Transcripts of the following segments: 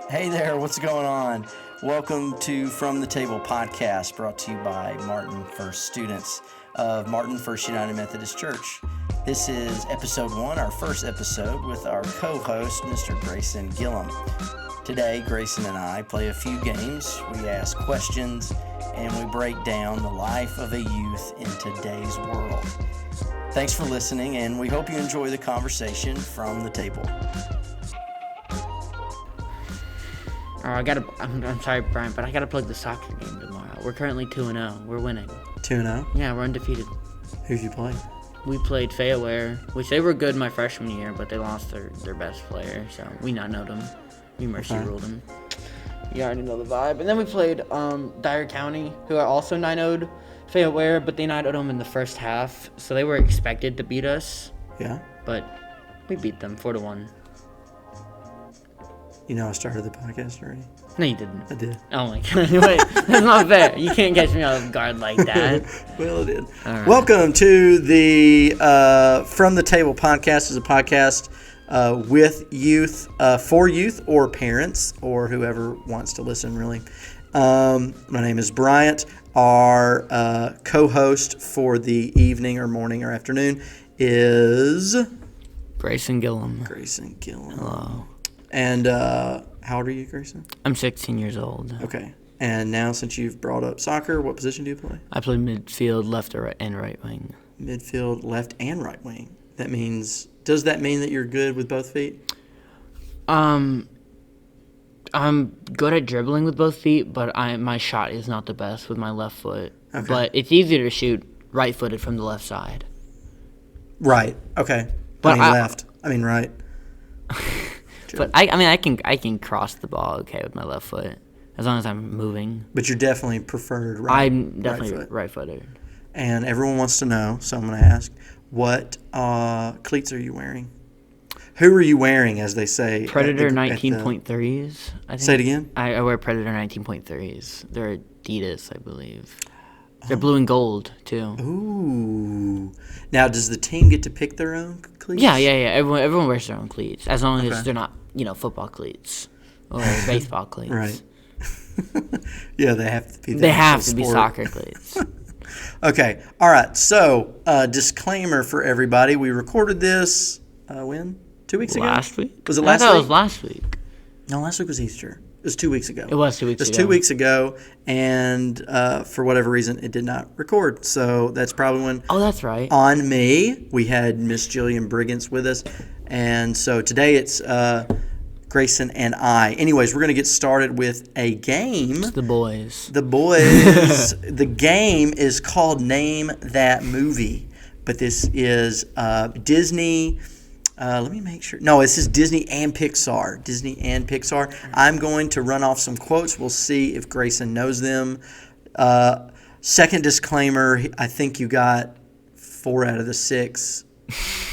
Hey there, what's going on? Welcome to From the Table podcast, brought to you by Martin First students of Martin First United Methodist Church. This is episode 1, our first episode with our co-host, Mr. Grayson Gilliam. Today, Grayson and I play a few games, we ask questions, and we break down the life of a youth in today's world. Thanks for listening, and we hope you enjoy the conversation from the table. I'm sorry, Brian, but I gotta plug the soccer game tomorrow. We're currently 2-0. We're winning. 2-0? Yeah, we're undefeated. Who'd you play? We played Fayaware, which they were good my freshman year, but they lost their best player, so we not knowed them. We mercy ruled them. You already know the vibe. And then we played Dyer County, who are also 9-0'd Fayaware, but they 9-0'd them in the first half, so they were expected to beat us. Yeah? But we beat them 4-1. You know I started the podcast already? No, you didn't. I did. Oh my god, wait, that's not fair. You can't catch me off guard like that. Well, I did. Right. Welcome to the From the Table podcast. Is a podcast with youth, for youth or parents or whoever wants to listen, really. My name is Bryant. Our co-host for the evening or morning or afternoon is... Grayson Gilliam. Grayson Gilliam. Hello. And how old are you, Grayson? I'm 16 years old. Okay. And now, since you've brought up soccer, what position do you play? I play midfield, left or right, and right wing. Midfield, left, and right wing. Does that mean that you're good with both feet? I'm good at dribbling with both feet, but my shot is not the best with my left foot. Okay. But it's easier to shoot right-footed from the left side. Right. Okay. But left. Right. But I can cross the ball okay with my left foot as long as I'm moving. But you're definitely preferred right. I'm definitely right-footed. And everyone wants to know, so I'm going to ask, what cleats are you wearing? Who are you wearing, as they say? Predator 19.3s. I think. Say it again? I wear Predator 19.3s. They're Adidas, I believe. They're blue and gold, too. Ooh. Now, does the team get to pick their own cleats? Yeah. Everyone wears their own cleats, as long as they're not, football cleats or baseball cleats. Right. Yeah, they have to be. They have to be soccer cleats. Okay. All right. So, disclaimer for everybody: we recorded this when? 2 weeks ago. Last week? Was it last week? I thought it was last week. No, last week was Easter. It was 2 weeks ago. It was 2 weeks ago. It was 2 weeks ago, and for whatever reason, it did not record. So that's probably when. Oh, that's right. On me, we had Miss Jillian Briggins with us, and so today it's Grayson and I. Anyways, we're going to get started with a game. It's the boys. The boys. The game is called Name That Movie, but this is Disney. Let me make sure. No, this is Disney and Pixar. Disney and Pixar. I'm going to run off some quotes. We'll see if Grayson knows them. Second disclaimer, I think you got 4 out of the 6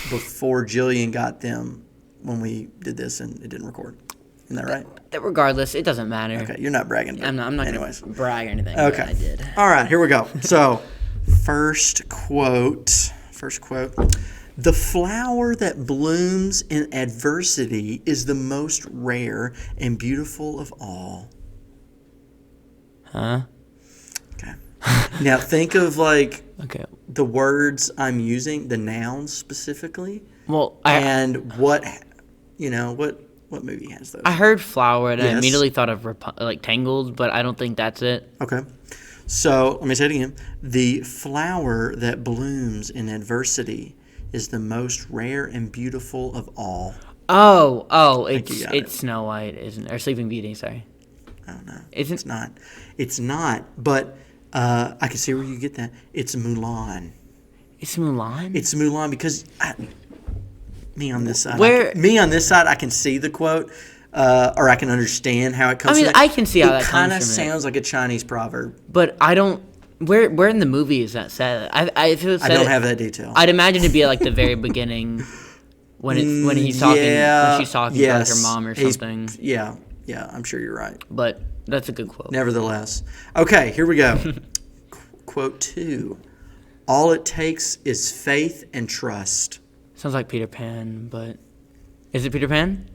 before Jillian got them when we did this and it didn't record. Isn't that right? Regardless, it doesn't matter. Okay, you're not bragging. I'm not going to brag or anything. Okay. I did. All right, here we go. So, first quote. The flower that blooms in adversity is the most rare and beautiful of all. Huh? Okay. Now think of okay. the words I'm using, the nouns specifically. Well, what movie has those? I heard flower and Yes. I immediately thought of Tangled, but I don't think that's it. Okay. So let me say it again. The flower that blooms in adversity is the most rare and beautiful of all. It's Snow White, isn't it? Or Sleeping Beauty, sorry. I don't know. It's not. It's not, but I can see where you get that. It's Mulan. It's Mulan? It's Mulan because me on this side, I can see the quote, or I can understand how it comes from it. I can see how that comes from it. It kind of sounds like a Chinese proverb. But I don't... Where in the movie is that said? If it was said, I don't have that detail. I'd imagine it'd be like the very beginning when he's talking when she's talking to like her mom or something. Yeah, I'm sure you're right. But that's a good quote. Nevertheless. Okay, here we go. Quote 2. All it takes is faith and trust. Sounds like Peter Pan, but is it Peter Pan?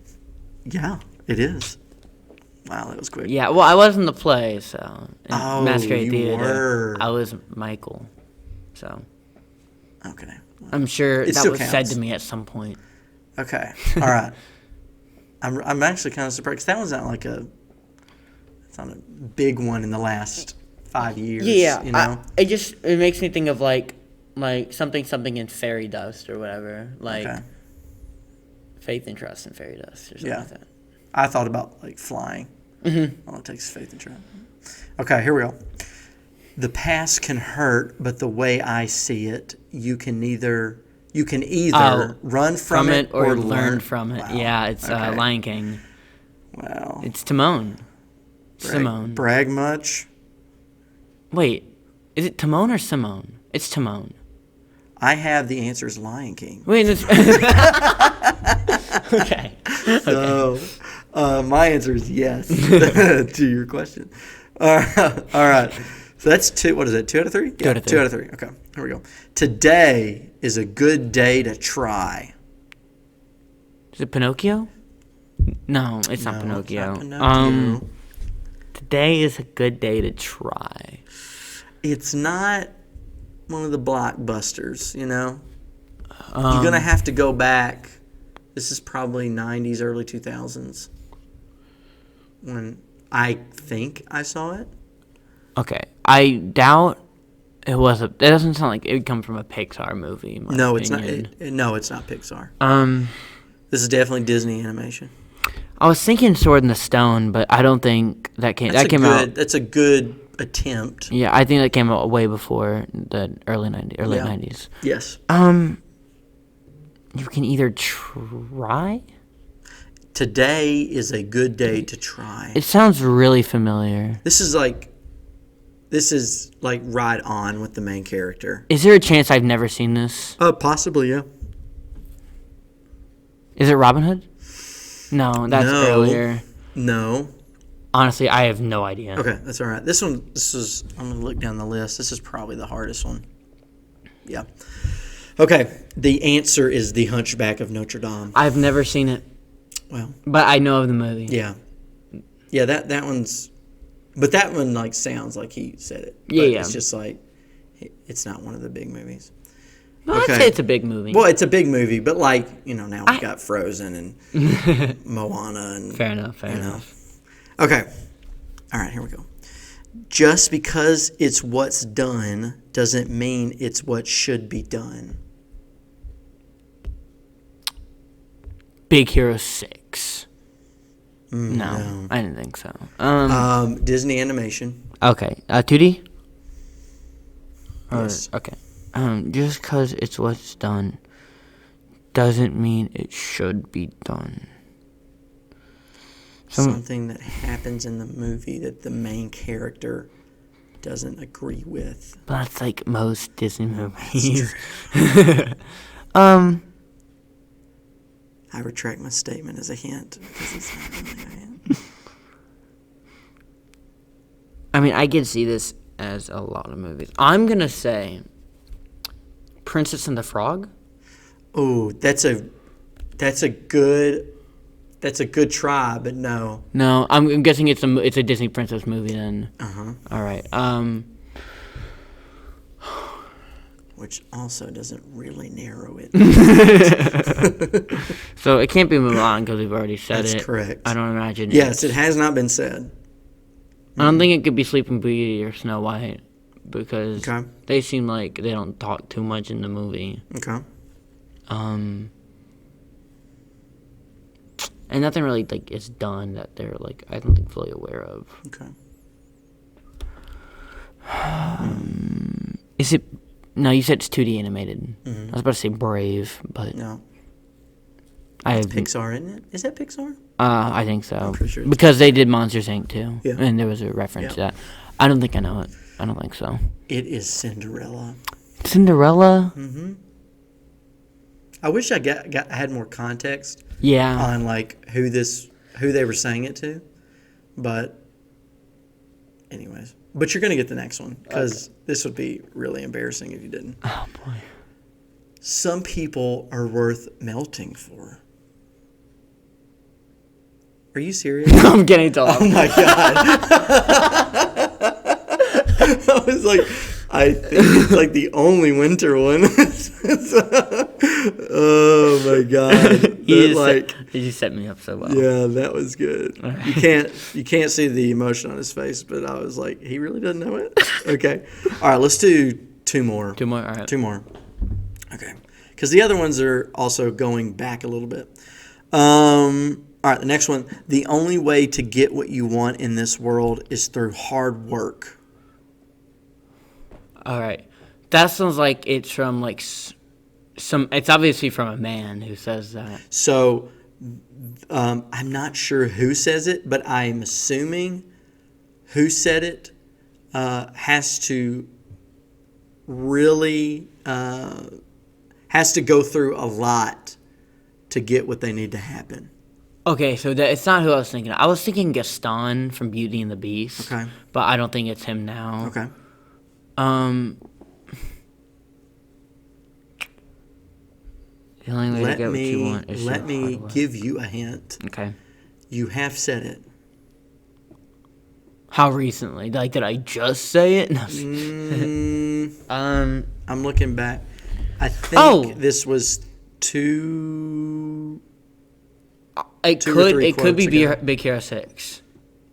Yeah, it is. Wow, that was quick. Yeah, well, I was in the play, so in Oh, Masquerade you Theater. were. I was Michael, so Okay. Well, I'm sure it that still was said counts. to me at some point. Okay. All right. I'm actually kind of surprised 'cause that was it's not a big one in the last 5 years. Yeah, You know. it makes me think of like something in fairy dust or whatever, like Okay. faith and trust in fairy dust or something Yeah. like that. I thought about like flying. Mm-hmm. All it takes is faith and trust. Okay, here we go. The past can hurt, but the way I see it, you can either run from it or learn from it. Wow. Yeah, it's Okay. Lion King. Wow. It's Timon. Simone. Brag much? Wait, is it Timon or Simone? It's Timon. I have the answer is Lion King. Wait, that's okay. So, my answer is yes to your question. All right. So that's 2. What is it? 2 out of 3? Yeah, 2 out of 3. 2 out of 3. Okay, here we go. Today is a good day to try. Is it Pinocchio? No, it's not No, Pinocchio. it's not Pinocchio. Today is a good day to try. It's not one of the blockbusters, you know? You're going to have to go back. This is probably 90s, early 2000s when I think I saw it. Okay, I doubt it was It doesn't sound like it would come from a Pixar movie. In my No, opinion. it's not. No, it's not Pixar. This is definitely Disney animation. I was thinking Sword in the Stone, but I don't think that came. Out. That's a good attempt. Yeah, I think that came out way before the early 90s. Yes. You can either try. Today is a good day to try. It sounds really familiar. This is like right on with the main character. Is there a chance I've never seen this? Possibly, yeah. Is it Robin Hood? No, that's earlier. No. Honestly, I have no idea. Okay, that's all right. I'm going to look down the list. This is probably the hardest one. Yeah. Okay, the answer is The Hunchback of Notre Dame. I've never seen it. Well. But I know of the movie. Yeah. Yeah, that one's... But that one, like, sounds like he said it. Yeah, but yeah. It's just like, it's not one of the big movies. No, I'd say it's a big movie. Well, it's a big movie, but like, you know, now we've got Frozen and Moana and... Fair enough. Okay. All right, here we go. Just because it's what's done doesn't mean it's what should be done. Big Hero 6. No, I didn't think so. Disney animation. Okay. 2D? Yes. Okay. Just because it's what's done doesn't mean it should be done. Something that happens in the movie that the main character doesn't agree with. But that's like most Disney movies. I retract my statement as a hint because it's not really a hint. I mean, I can see this as a lot of movies. I'm gonna say Princess and the Frog. Oh, that's a good try, but no. No, I'm guessing it's a Disney princess movie then. All right. Which also doesn't really narrow it. So it can't be Mulan because we've already said it. That's correct. I don't imagine. Yes, it has not been said. I don't think it could be Sleeping Beauty or Snow White because they seem like they don't talk too much in the movie. Okay. And nothing really like is done that they're like I don't think fully aware of. Okay. Is it? No, you said it's 2D animated. Mm-hmm. I was about to say Brave, but no. It's Pixar, isn't it? Is that Pixar? I think so. I'm pretty sure it's because they did Monsters Inc. too, yeah. and there was a reference to that. I don't think I know it. I don't think so. It is Cinderella. Cinderella. Mm-hmm. I wish I had more context. Yeah. On like who they were saying it to, but anyways. But you're gonna get the next one because this would be really embarrassing if you didn't. Oh boy. Some people are worth melting for. Are you serious? I'm getting told. Oh my god! I was like, I think it's like the only winter one. Oh my god! You set me up so well. Yeah, that was good. Right. You can't see the emotion on his face, but I was like, he really doesn't know it. Okay, all right. Let's do two more. Two more. All right. Two more. Okay, because the other ones are also going back a little bit. All right, the next one. The only way to get what you want in this world is through hard work. All right. That sounds like it's from like it's obviously from a man who says that. So I'm not sure who says it, but I'm assuming who said it has to really has to go through a lot to get what they need to happen. Okay, so it's not who I was thinking. I was thinking Gaston from Beauty and the Beast. Okay. But I don't think it's him now. Okay. The only way to get what you want is let me give you a hint. Okay. You have said it. How recently? Like, did I just say it? No. I'm looking back. I think this was two. It could be Big Hero 6.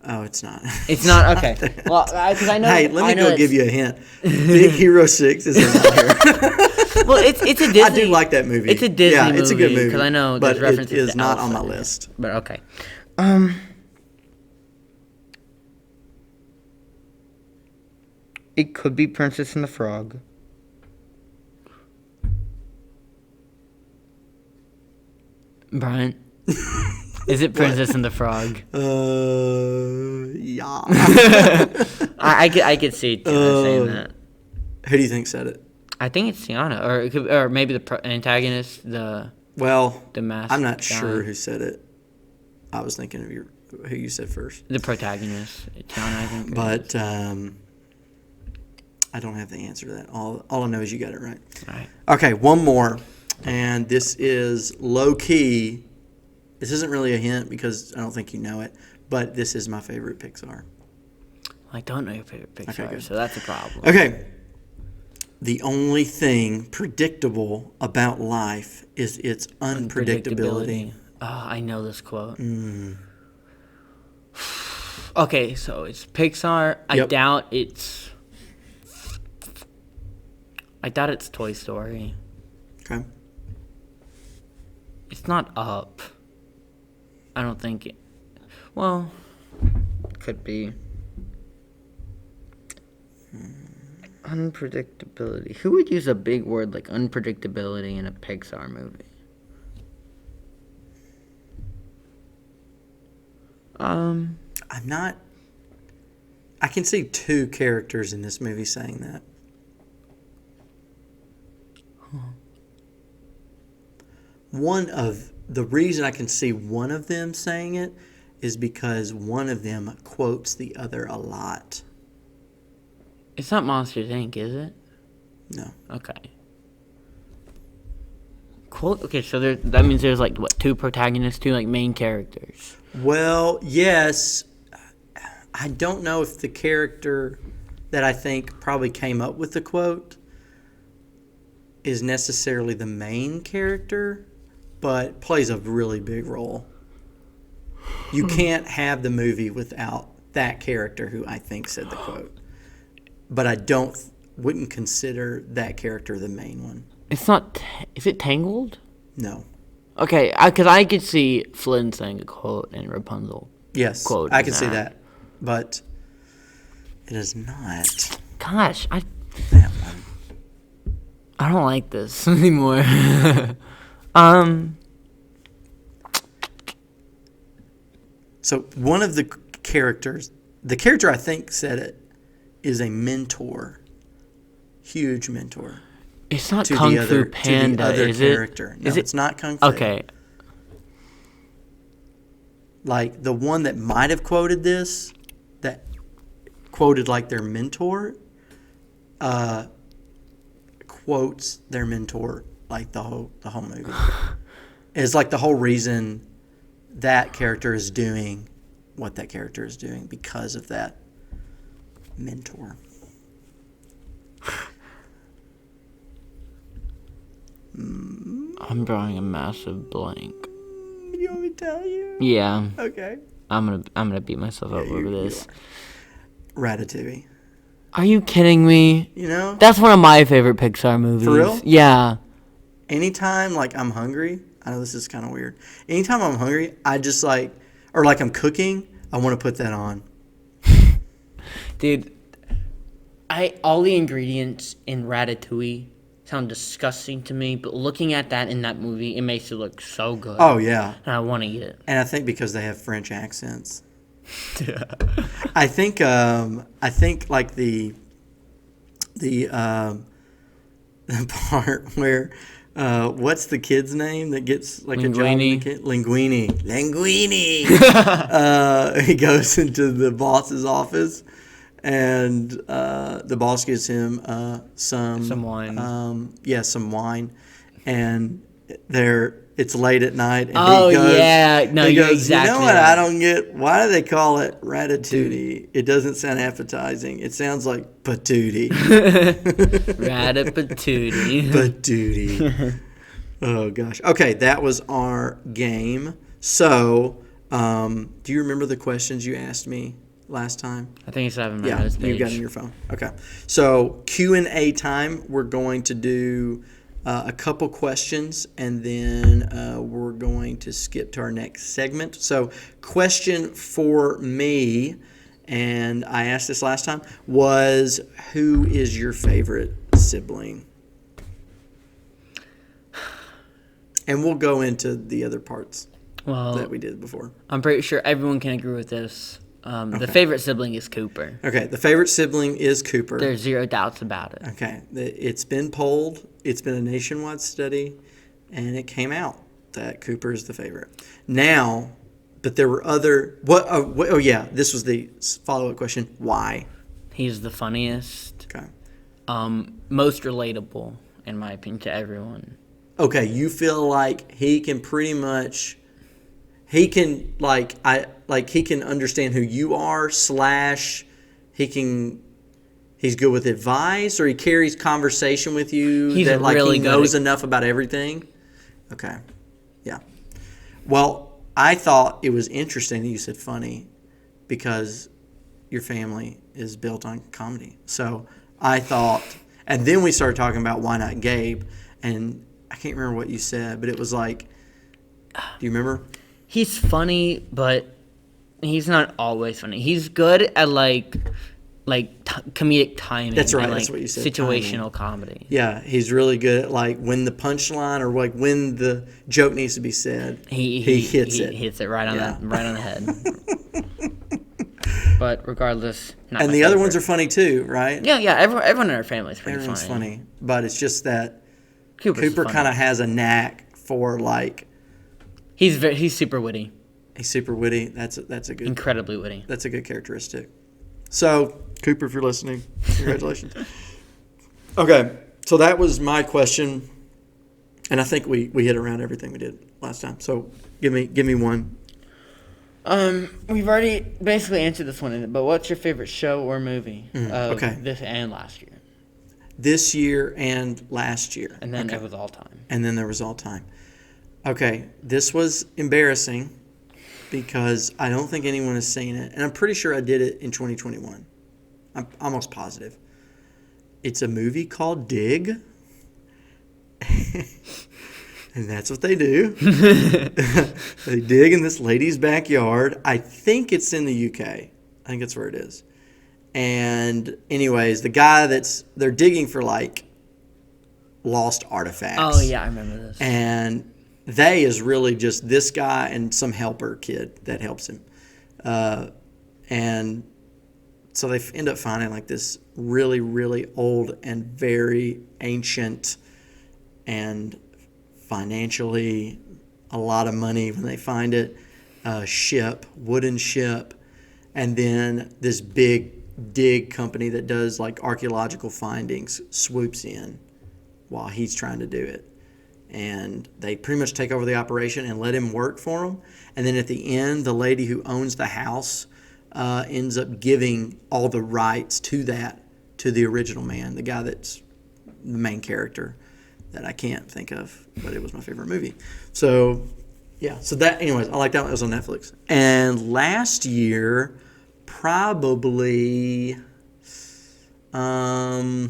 Oh, it's not. It's not? Okay. Well, because I know. Hey, let me go give you a hint. Big Hero 6 is in here. Well, it's a Disney. I do like that movie. It's a Disney movie. Yeah, it's a good movie. Because I know but there's references it is to not Elsa on my list. But okay. It could be Princess and the Frog. Brian, is it Princess and the Frog? Yeah. I could see Tiana saying that. Who do you think said it? I think it's Tiana, or maybe the antagonist, the mask. I'm not guy. sure who said it. I was thinking of who you said first. The protagonist, Tiana, I think. But I don't have the answer to that. All I know is you got it right. All right. Okay, one more, and this is low key. This isn't really a hint because I don't think you know it, but this is my favorite Pixar. I don't know your favorite Pixar, Okay, so that's a problem. Okay. The only thing predictable about life is its unpredictability. Oh, I know this quote. Okay, so it's Pixar. I doubt it's Toy Story. Okay. It's not Up. I don't think it. Well, could be. Unpredictability. Who would use a big word like unpredictability in a Pixar movie? I'm not. I can see two characters in this movie saying that. One of the reason I can see one of them saying it is because one of them quotes the other a lot. It's not Monsters, Inc., is it? No. Okay. Quote. Okay, so that means there's like what, two protagonists, two like main characters. Well, yes. I don't know if the character that I think probably came up with the quote is necessarily the main character, but plays a really big role. You can't have the movie without that character who I think said the quote. But I wouldn't consider that character the main one. It's not. Is it Tangled? No. Okay, because I could see Flynn saying a quote and Rapunzel. Yes, quote I can see that, but it is not. Gosh, that one. I don't like this anymore. So one of the characters, the character I think said it, is a mentor, huge mentor. It's not Kung Fu Panda, to the other is character. it? No, it's not Kung Fu. Okay. Like the one that might have quoted this, that quoted like their mentor, quotes their mentor like the whole movie. It's like the whole reason that character is doing what that character is doing because of that mentor. I'm drawing a massive blank. You want me to tell you? Yeah. Okay. I'm gonna beat myself up over this. Ratatouille. Are you kidding me? You know? That's one of my favorite Pixar movies. For real? Yeah. Anytime, like, I'm hungry, I know this is kind of weird. Anytime I'm hungry, I just, like, or like I'm cooking, I want to put that on. Dude, all the ingredients in Ratatouille sound disgusting to me, but looking at that in that movie, it makes it look so good. Oh, yeah. And I want to eat it. And I think because they have French accents. Yeah. I think like the part where what's the kid's name that gets like Linguini. a job? Linguini. He goes into the boss's office, and the boss gives him some wine. Some wine, and it's late at night. And Oh, he goes, yeah. No, he you're goes, exactly You know what right. I don't get? Why do they call it ratatouille? It doesn't sound appetizing. It sounds like patootie. Ratatouille. Patootie. Oh, gosh. Okay, that was our game. So, do you remember the questions you asked me last time? I think it's 7 Yeah, minutes. you got it in your phone. Okay. So, Q&A time, we're going to do a couple questions, and then we're going to skip to our next segment. So, question for me, and I asked this last time, was who is your favorite sibling? And we'll go into the other parts that we did before. I'm pretty sure everyone can agree with this. The favorite sibling is Cooper. Okay, the favorite sibling is Cooper. There's zero doubts about it. Okay, it's been polled. It's been a nationwide study, and it came out that Cooper is the favorite. Now, but there were other. This was the follow-up question. Why? He's the funniest. Okay. Most relatable, in my opinion, to everyone. Okay, you feel like he can pretty much. He can he can understand who you are. / He's good with advice, or he carries conversation with you. He's that like really he knows enough about everything. Okay, yeah. Well, I thought it was interesting that you said funny, because your family is built on comedy. So I thought, and then we started talking about why not Gabe, and I can't remember what you said, but it was like, do you remember? He's funny, but he's not always funny. He's good at comedic timing. That's right. And, That's what you said. Situational comedy. Yeah, he's really good at when the punchline or when the joke needs to be said. He hits it. He hits it right on the head. But regardless, not and my the other favorite. ones are funny too, right? Yeah. Everyone in our family is pretty Everyone's funny. funny, but it's just that Cooper kind of has a knack for He's super witty. He's super witty. That's a good, Incredibly witty. That's a good characteristic. So, Cooper, if you're listening, congratulations. Okay, so that was my question, and I think we hit around everything we did last time. So, give me one. We've already basically answered this one, but what's your favorite show or movie of this and last year? This year and last year. And then it was all time. And then there was all time. Okay, this was embarrassing because I don't think anyone has seen it. And I'm pretty sure I did it in 2021. I'm almost positive. It's a movie called Dig. And that's what they do. They dig in this lady's backyard. I think it's in the UK. I think that's where it is. And anyways, the guy they're digging for lost artifacts. Oh yeah, I remember this. And they is really just this guy and some helper kid that helps him. And so they end up finding this really, really old and very ancient and financially a lot of money when they find it, wooden ship. And then this big dig company that does archaeological findings swoops in while he's trying to do it. and they pretty much take over the operation and let him work for them. And then at the end, the lady who owns the house ends up giving all the rights to the original man, the guy that's the main character that I can't think of, but it was my favorite movie. So, yeah. So that, anyways, I like that one. It was on Netflix. And last year, probably, it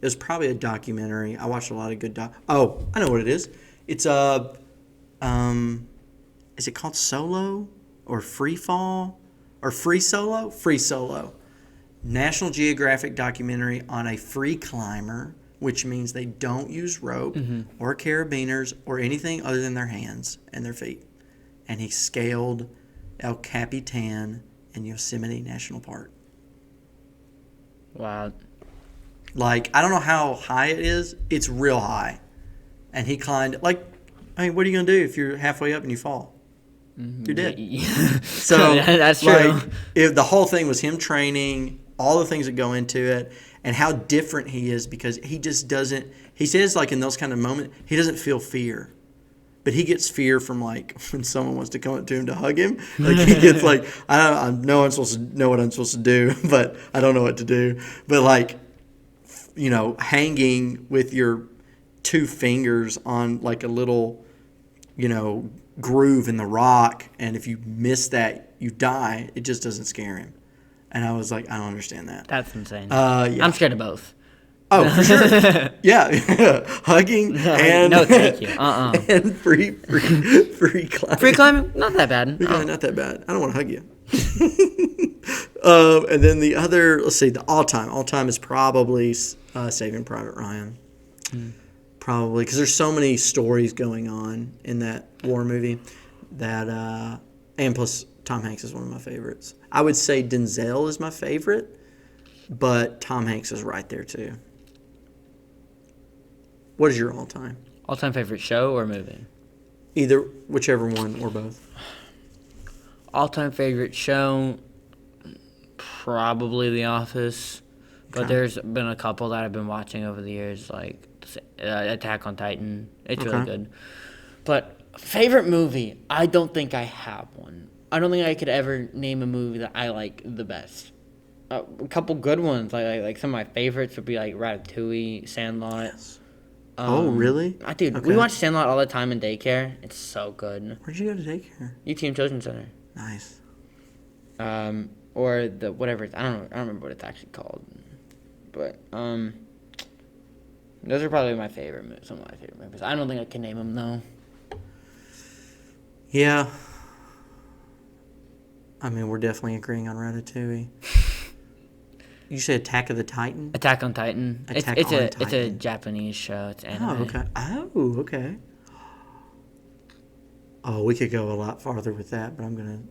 was probably a documentary. I watched a lot of good Oh, I know what it is. It's is it called Solo or Free Fall or Free Solo? Free Solo. National Geographic documentary on a free climber, which means they don't use rope or carabiners or anything other than their hands and their feet. And he scaled El Capitan in Yosemite National Park. Wow. Like, I don't know how high it is. It's real high. And he climbed, what are you going to do if you're halfway up and you fall? You're dead. So that's true. The whole thing was him training, all the things that go into it, and how different he is because he just doesn't, he says in those kind of moments, he doesn't feel fear. But he gets fear from when someone wants to come up to him to hug him. He gets I know I'm supposed to know what I'm supposed to do, but I don't know what to do. But hanging with your two fingers on a little, groove in the rock, and if you miss that, you die. It just doesn't scare him. And I was like, I don't understand that. That's insane. Yeah. I'm scared of both. Oh, for sure. Yeah. Hugging and no, thank you. And free climbing. Free climbing, not that bad. Free climbing, not that bad. I don't want to hug you. And then the other, let's see, the all-time is probably Saving Private Ryan. Probably, because there's so many stories going on in that war movie that, and plus Tom Hanks is one of my favorites. I would say Denzel is my favorite, but Tom Hanks is right there too. What is your all-time? All-time favorite show or movie? Either, whichever one or both. All-time favorite show, probably The Office. But there's been a couple that I've been watching over the years, like Attack on Titan. It's really good. But favorite movie, I don't think I have one. I don't think I could ever name a movie that I like the best. A couple good ones, like some of my favorites would be Ratatouille, Sandlot. Yes. Oh, really? Dude, we watch Sandlot all the time in daycare. It's so good. Where'd you go to daycare? UTM Children's Center. Nice. Or the whatever. I don't remember what it's actually called. But those are probably some of my favorite movies. I don't think I can name them though. Yeah. I mean, we're definitely agreeing on Ratatouille. You say Attack of the Titan? Attack on Titan. It's a Japanese show. It's anime. Oh, okay. Oh, we could go a lot farther with that, but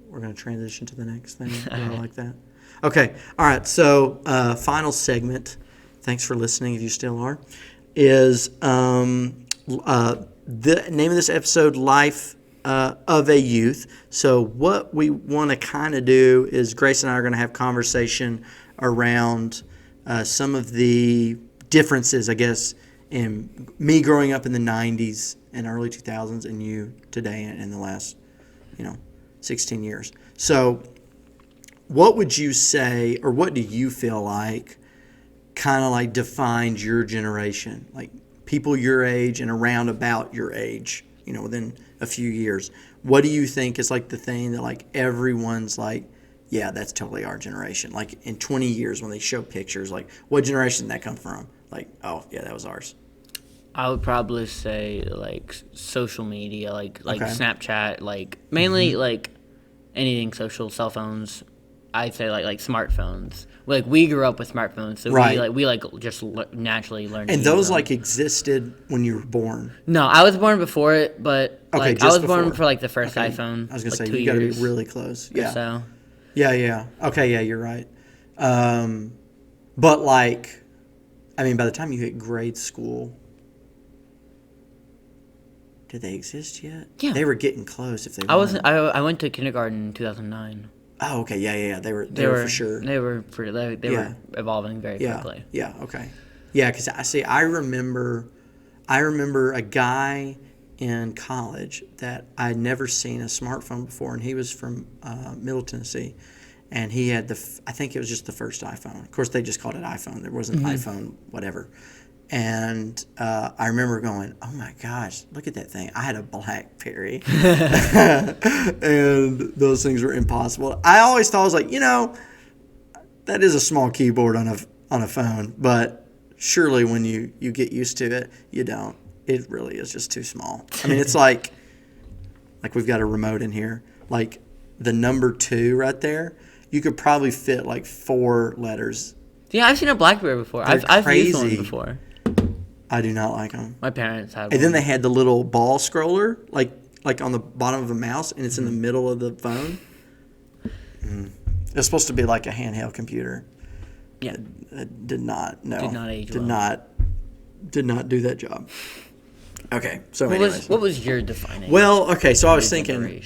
we're gonna transition to the next thing. I like that. Okay. All right. So, final segment. Thanks for listening. If you still are, is the name of this episode, Life of a Youth. So what we want to kind of do is Grace and I are going to have conversation around some of the differences, I guess, in me growing up in the 90s and early 2000s and you today in the last, 16 years. So what would you say, or what do you feel like kind of defined your generation? Like people your age and around about your age, within a few years. What do you think is the thing that everyone's yeah, that's totally our generation. In 20 years when they show pictures, what generation did that come from? Oh yeah, that was ours. I would probably say social media, okay. Snapchat, mainly anything social, cell phones. I'd say like smartphones. We grew up with smartphones, so right. we just naturally learned. And those existed when you were born. No, I was born before it, but okay, I was born for the first iPhone. I was gonna say you got to be really close. Yeah. So. Yeah. Okay, yeah, you're right. But by the time you hit grade school, did they exist yet? Yeah. They were getting close. If they. I went to kindergarten in 2009. Oh, okay, yeah. They were for sure. They were pretty. They were evolving very quickly. Yeah. Okay. Yeah, because I remember a guy in college that I'd never seen a smartphone before, and he was from Middle Tennessee, and he had I think it was just the first iPhone. Of course, they just called it iPhone. There wasn't iPhone whatever. And I remember going, oh my gosh, look at that thing. I had a BlackBerry. And those things were impossible. I always thought, I was like, that is a small keyboard on a phone. But surely when you get used to it, you don't. It really is just too small. I mean, it's like we've got a remote in here. Like the number 2 right there, you could probably fit like 4 letters. Yeah, I've seen a BlackBerry before. I've used one before. I do not like them. My parents had one. And then they had the little ball scroller, like on the bottom of a mouse, and it's in the middle of the phone. It's supposed to be like a handheld computer. Yeah. It did not. No. Did not age did well. Did not do that job. Okay. So anyways. What was your defining? Well, okay. So I was thinking.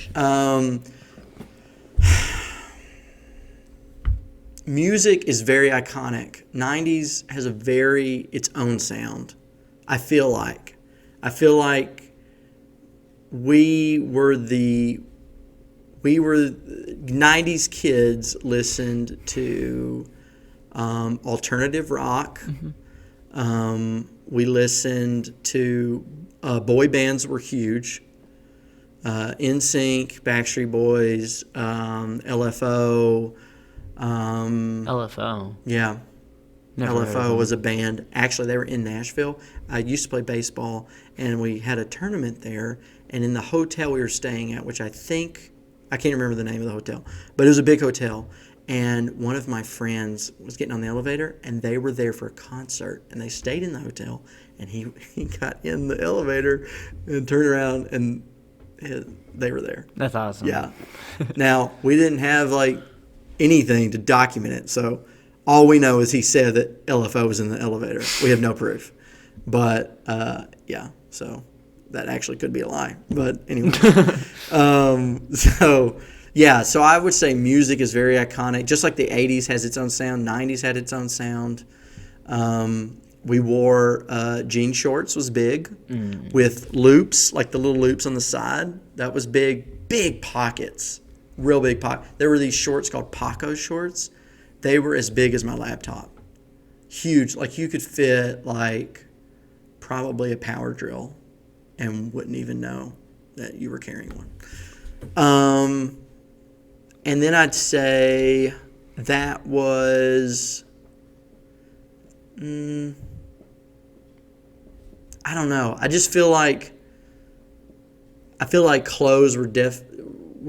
Music is very iconic. 90s has its own sound. I feel like we were 90s kids listened to alternative rock. We listened to boy bands were huge. NSYNC, Backstreet Boys, LFO. LFO. Yeah. Never heard of LFO them. was a band. Actually, they were in Nashville. I used to play baseball, and we had a tournament there. And in the hotel we were staying at, which I can't remember the name of the hotel, but it was a big hotel. And one of my friends was getting on the elevator, and they were there for a concert. And they stayed in the hotel, and he got in the elevator and turned around, and they were there. That's awesome. Yeah. Now, we didn't have, anything to document it, so all we know is he said that LFO was in the elevator. We have no proof. But, yeah, so that actually could be a lie. But anyway. So I would say music is very iconic. Just like the 80s has its own sound, 90s had its own sound. We wore jean shorts was big with loops, like the little loops on the side. That was big. Big pockets. Real big pocket. There were these shorts called Paco shorts. They were as big as my laptop. Huge. Like you could fit probably a power drill and wouldn't even know that you were carrying one. And then I'd say that was, I don't know. I just feel like clothes were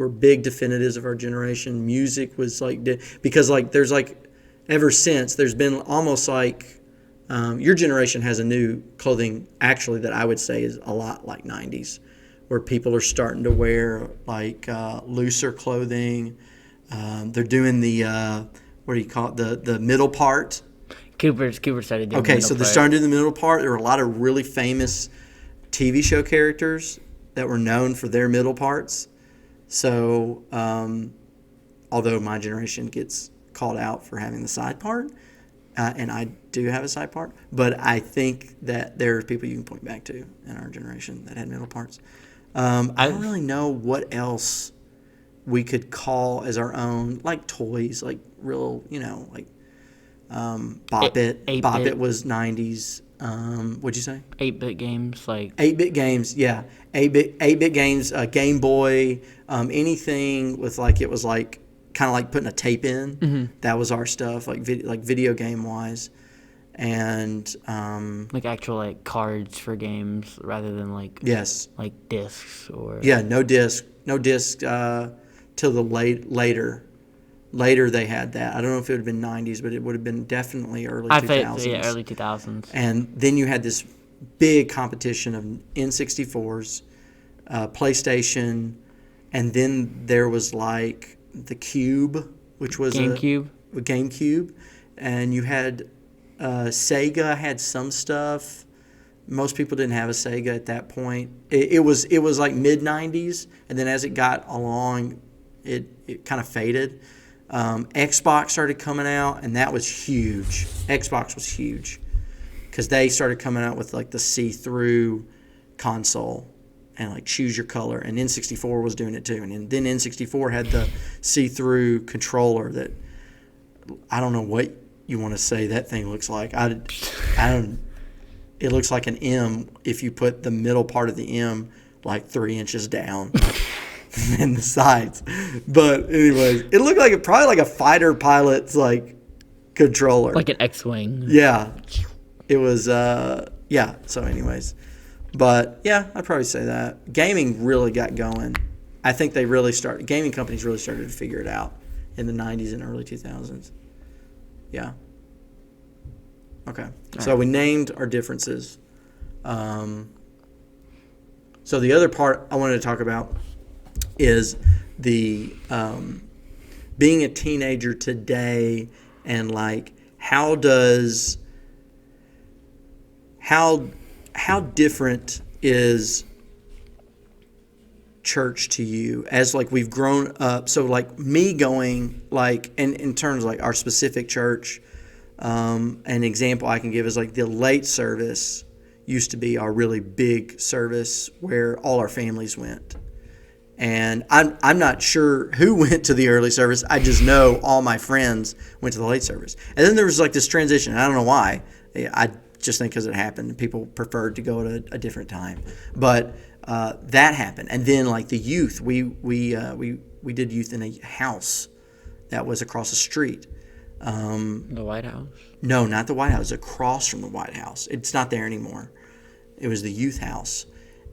big definitives of our generation. Music was because there's ever since there's been almost your generation has a new clothing actually that I would say is a lot like 90s, where people are starting to wear looser clothing. They're doing the what do you call it, the middle part. Cooper started doing okay, so they're starting to do the middle part. There were a lot of really famous TV show characters that were known for their middle parts. So, although my generation gets called out for having the side part, and I do have a side part, but I think that there are people you can point back to in our generation that had middle parts. I don't really know what else we could call as our own, like toys, like real, Bop It. 8-bit. Bop It was 90s. What'd you say? 8-bit games, 8-bit games, yeah. 8-bit games, Game Boy, anything with it was kind of like putting a tape in. Mm-hmm. That was our stuff, video game wise, and actual cards for games rather than yes, discs or no disc till the later. Later they had that. I don't know if it would have been 90s, but it would have been definitely early 2000s. Yeah, early 2000s. And then you had this big competition of N64s, PlayStation, and then there was the Cube, which was GameCube. A GameCube, and you had Sega had some stuff. Most people didn't have a Sega at that point. It was mid 90s, and then as it got along, it kind of faded. Xbox started coming out, and that was huge. Xbox was huge because they started coming out with like the see-through console and like choose your color, and N64 was doing it too, and then N64 had the see-through controller that I don't know what you want to say that thing looks like. I don't. It looks like an M if you put the middle part of the M like 3 inches down and the sides. But anyways, it looked like probably like a fighter pilot's like controller, like an X-wing. Yeah, it was. Yeah. So anyways, but yeah, I'd probably say that gaming really got going. I think gaming companies really started to figure it out in the 90s and early 2000s. Yeah. Okay. So we named our differences. So the other part I wanted to talk about is the being a teenager today, and like how different is church to you as like we've grown up. So like me going like in terms of like our specific church. An example I can give is like the late service used to be our really big service where all our families went. And I'm not sure who went to the early service. I just know all my friends went to the late service. And then there was like this transition. I don't know why. I just think because it happened. People preferred to go at a different time. But that happened. And then like the youth, we did youth in a house that was across the street. The White House? No, not the White House. Across from the White House. It's not there anymore. It was the youth house.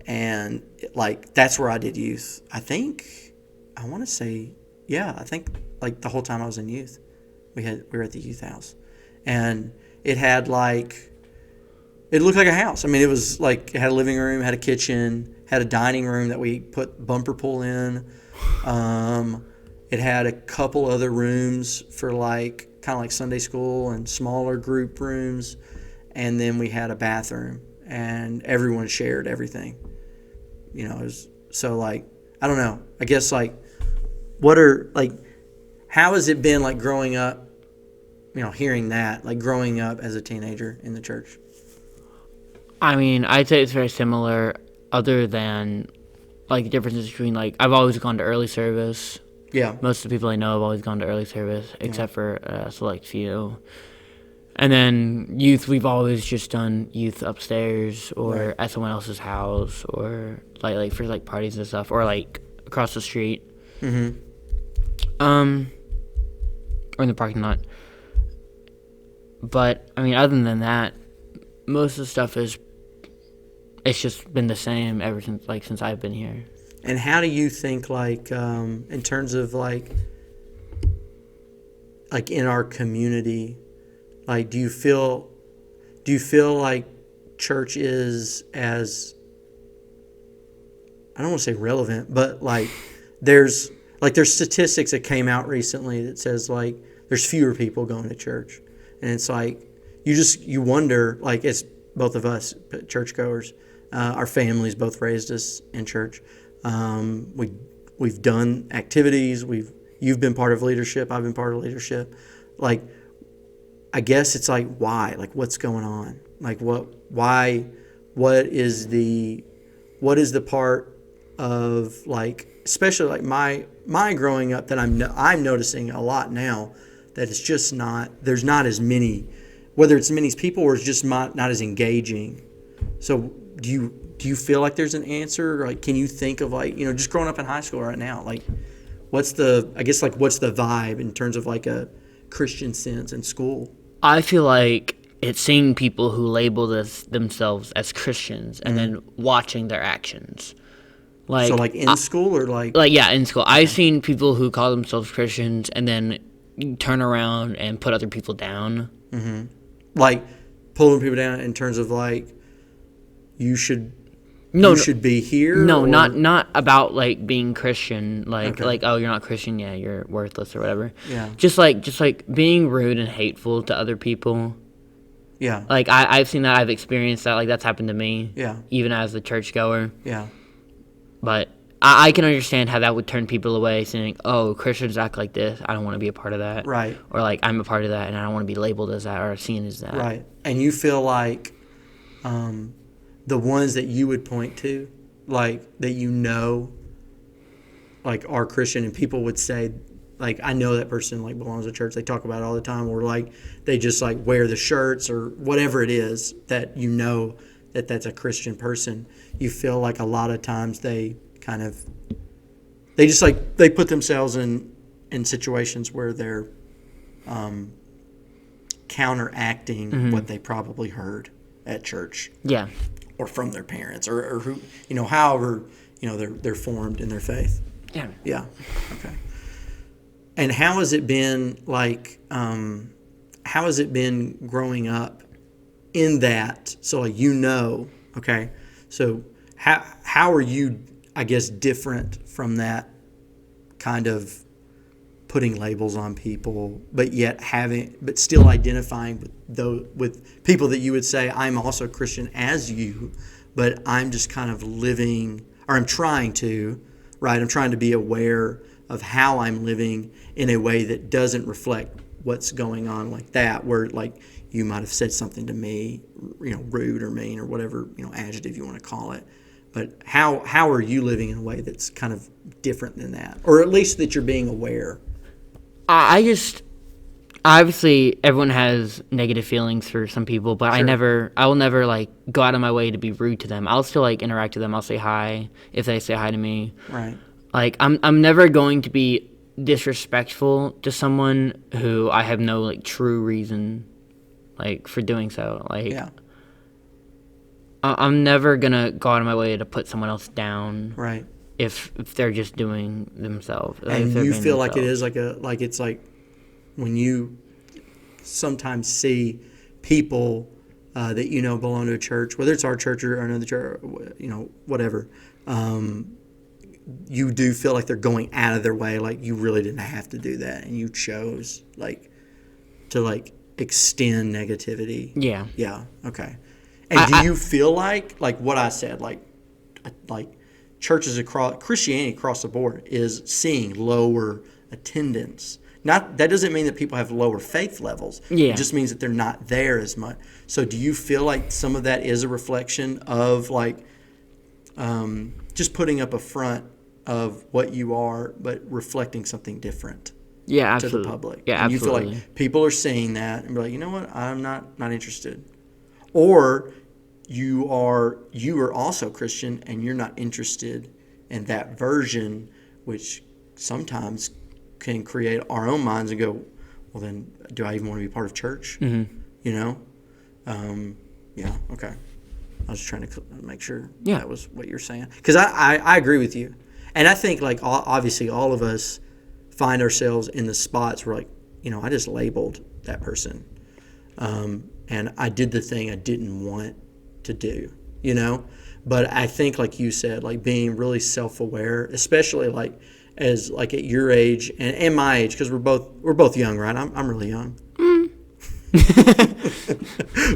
And like that's where I did youth. I want to say, yeah, I think like the whole time I was in youth, we were at the youth house. And it had it looked like a house. I mean, it was like, it had a living room, had a kitchen, had a dining room that we put bumper pool in. It had a couple other rooms for like kind of like Sunday school and smaller group rooms, and then we had a bathroom, and everyone shared everything. You know, it was so like I don't know. I guess like how has it been like growing up? You know, hearing that like growing up as a teenager in the church. I mean, I'd say it's very similar, other than like the differences between like I've always gone to early service. Yeah. Most of the people I know have always gone to early service, except for a select few. And then youth, we've always just done youth upstairs or at someone else's house, or like for like parties and stuff, or like across the street. Mm-hmm. Or in the parking lot. But I mean, other than that, most of the stuff it's just been the same ever since I've been here. And how do you think, like, in terms of, like in our community, like, do you feel like church is as, I don't want to say relevant, but, like, there's statistics that came out recently that says, like, there's fewer people going to church. And it's like, you wonder, like, it's both of us, churchgoers, our families both raised us in church. We've done activities. You've been part of leadership. I've been part of leadership. Like, I guess it's like, why? Like, what's going on? Like, why? What is the part of, like, especially like my growing up that I'm noticing a lot now, that it's just not, there's not as many, whether it's many people or it's just not as engaging. So do you feel like there's an answer? Or like, can you think of, like, you know, just growing up in high school right now, like, what's the vibe in terms of like a Christian sense in school? I feel like it's seeing people who label themselves as Christians and then watching their actions. Like, so like in school or like yeah, in school. Okay. I've seen people who call themselves Christians and then turn around and put other people down. Mm-hmm. Like pulling people down in terms of like, you should be here. No, or? not about like being Christian, like oh, you're not Christian, yeah, you're worthless or whatever. Yeah. Just like being rude and hateful to other people. Yeah. Like I've seen that, I've experienced that, like that's happened to me. Yeah. Even as a churchgoer. Yeah. But I can understand how that would turn people away, saying, oh, Christians act like this, I don't want to be a part of that. Right. Or like I'm a part of that and I don't want to be labeled as that or seen as that. Right. And you feel like the ones that you would point to, like that like are Christian, and people would say, like, I know that person like belongs to church. They talk about it all the time, or like they just like wear the shirts or whatever it is that that that's a Christian person. You feel like a lot of times they just like they put themselves in situations where they're counteracting what they probably heard at church, or from their parents, or who however they're formed in their faith. Yeah. Okay. And how has it been like? How has it been growing up in that? So like okay. So how are you? I guess different from that kind of putting labels on people, but still identifying with people that you would say, I'm also Christian as you, but I'm just kind of living, or I'm trying to be aware of how I'm living in a way that doesn't reflect what's going on, like that, where like you might have said something to me, rude or mean or whatever, adjective you want to call it. But how are you living in a way that's kind of different than that, or at least that you're being aware? Obviously everyone has negative feelings for some people, but sure. I will never like go out of my way to be rude to them. I'll still like interact with them. I'll say hi if they say hi to me. Right. Like I'm never going to be disrespectful to someone who I have no like true reason like for doing so. Like I'm never gonna go out of my way to put someone else down. Right. If they're just doing themselves. And you feel like it is it's like when you sometimes see people that belong to a church, whether it's our church or another church, whatever, you do feel like they're going out of their way, like you really didn't have to do that, and you chose to extend negativity. Yeah. Yeah. Okay. And do you feel like what I said, like churches Christianity across the board is seeing lower attendance? That doesn't mean that people have lower faith levels. Yeah. It just means that they're not there as much. So do you feel like some of that is a reflection of just putting up a front of what you are, but reflecting something different? Yeah, absolutely. To the public. Yeah, and absolutely. You feel like people are seeing that and be like, you know what, I'm not interested. Or you are also Christian and you're not interested in that version, which sometimes can create our own minds and go, well, then do I even want to be part of church? Mm-hmm. Yeah, okay. I was trying to make sure that was what you're saying. Because I agree with you. And I think, obviously all of us find ourselves in the spots where, I just labeled that person. And I did the thing I didn't want to do, But I think, like you said, being really self-aware, especially as at your age and my age, because we're both young, right? I'm really young.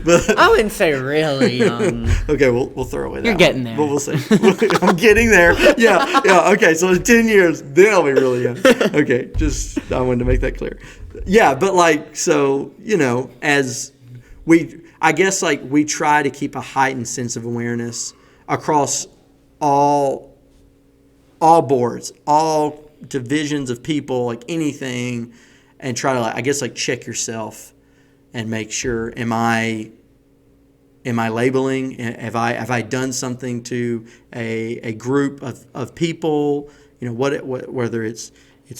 But I wouldn't say really young. Okay, we'll throw away that. You're getting there. But we'll see. I'm getting there. Yeah. Okay, so in 10 years, then I'll be really young. Okay, I wanted to make that clear. Yeah, but as I guess we try to keep a heightened sense of awareness across all boards, all divisions of people, anything, and try to check yourself and make sure, am I labeling? Have I done something to a group of people? Whether it's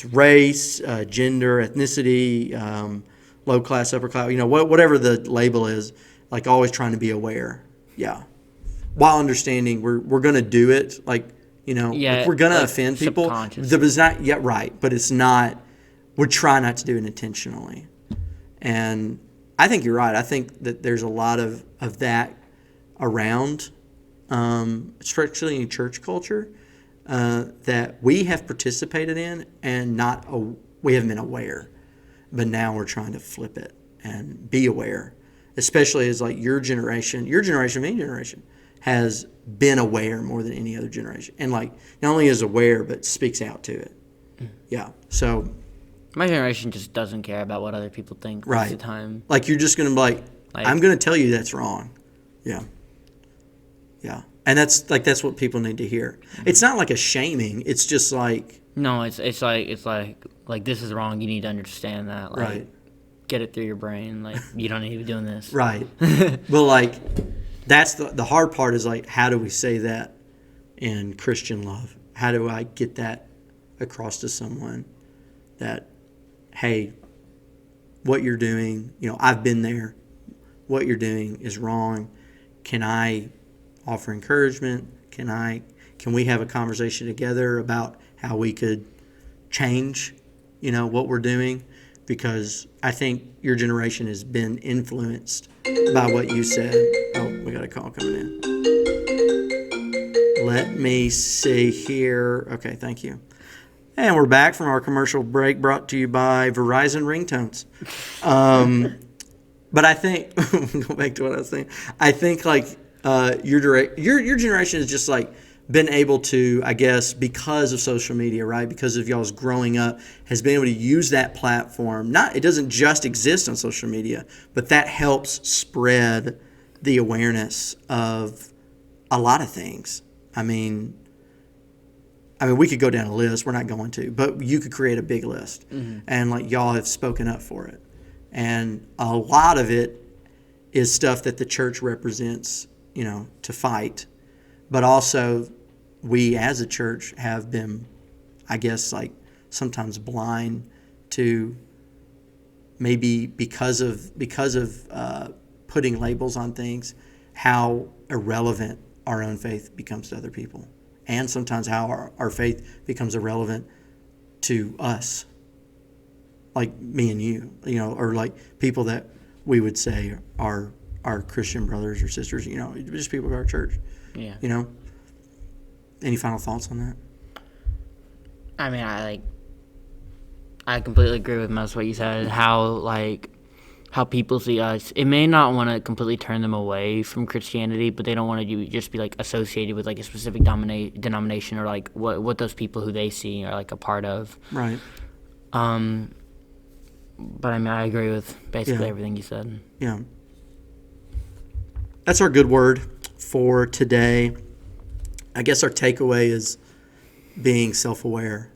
race, gender, ethnicity, low class, upper class, whatever the label is, always trying to be aware. Yeah. While understanding we're going to do it, if we're going to offend people, it's not yet right, but it's not, we're trying not to do it intentionally. And I think you're right. I think that there's a lot of that around, especially in church culture, that we have participated in and we haven't been aware. But now we're trying to flip it and be aware, especially as your generation, my generation, has been aware more than any other generation. And not only is aware, but speaks out to it. Yeah. So my generation just doesn't care about what other people think most of the time. You're just going to be I'm going to tell you that's wrong. Yeah. Yeah. And that's what people need to hear. It's not like a shaming. It's just like... No, it's like this is wrong. You need to understand that. Like, right. Get it through your brain. Like, you don't need to be doing this. Right. But, like, that's the hard part is, like, how do we say that in Christian love? How do I get that across to someone that, hey, what you're doing, I've been there. What you're doing is wrong. Can I offer encouragement? Can we have a conversation together about how we could change, what we're doing? Because I think your generation has been influenced by what you said. Oh, we got a call coming in. Let me see here. Okay, thank you. And we're back from our commercial break, brought to you by Verizon ringtones. But I think, go back to what I was saying. I think like your generation has just like been able to, I guess, because of social media, right? Because of y'all's growing up, has been able to use that platform. It doesn't just exist on social media, but that helps spread the awareness of a lot of things. I mean, we could go down a list. We're not going to, but you could create a big list, and like y'all have spoken up for it. And a lot of it is stuff that the church represents, to fight. But also, we as a church have been, I guess, like sometimes blind to maybe because of putting labels on things, how irrelevant our own faith becomes to other people. And sometimes how our faith becomes irrelevant to us. Like me and you, or like people that we would say are our Christian brothers or sisters, just people of our church. Yeah. Any final thoughts on that? I mean, I completely agree with most of what you said. How people see us. It may not want to completely turn them away from Christianity, but they don't want to just be like associated with like a specific denomination or like what those people who they see are like a part of. Right. But I mean, I agree with basically everything you said. Yeah. That's our good word for today. I guess our takeaway is being self-aware,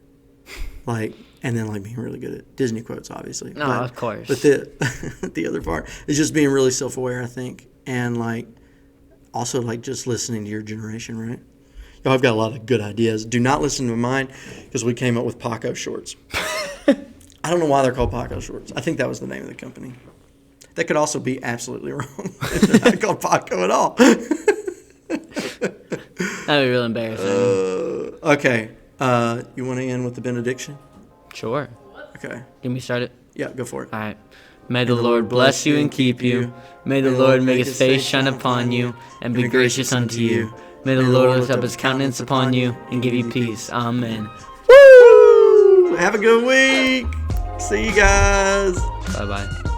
and then being really good at Disney quotes, obviously. No, of course. But the other part is just being really self-aware, I think, and also just listening to your generation, right? Y'all have got a lot of good ideas. Do not listen to mine because we came up with Paco shorts. I don't know why they're called Paco shorts. I think that was the name of the company. That could also be absolutely wrong. They're not called Paco at all. That'd be real embarrassing. Okay. You want to end with the benediction? Sure. Okay. Get me started? Yeah, go for it. All right. May the Lord bless you and keep you. May the Lord make his face shine upon you and be gracious unto you. May the Lord lift up his countenance upon you and give you peace. Amen. Woo! Have a good week. See you guys. Bye-bye.